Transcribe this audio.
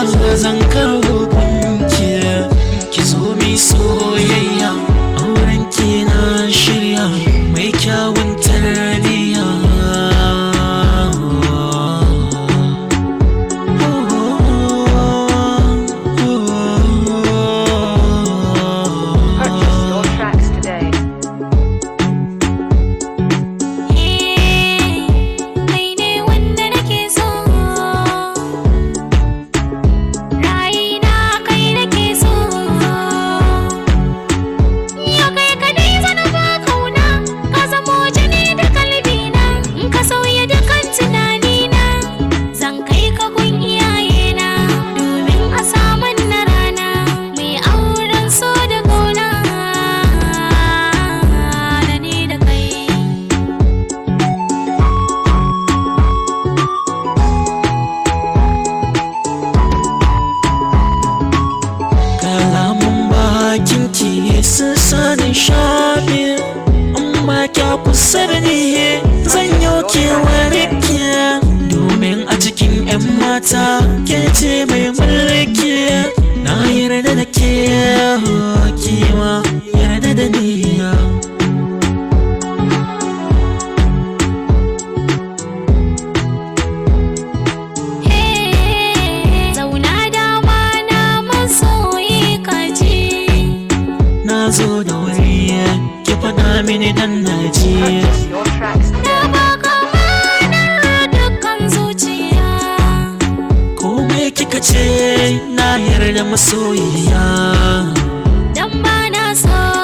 zan karbo kunki ki zo mi soyayya auren ki na shirya mai kyawun tarbiyya Purchase your tracks today. Kinki sun sani shafe amma kya kusa da ni zan yau kewar ki domin a cikin 'yan mata ke ce mai mulki na yarda da ke kima yarda da ni zo da wuri ki faɗa mini dan naji Na baka manar dukkan zuciya komai kika ce na yarda masoyiya dan ba na so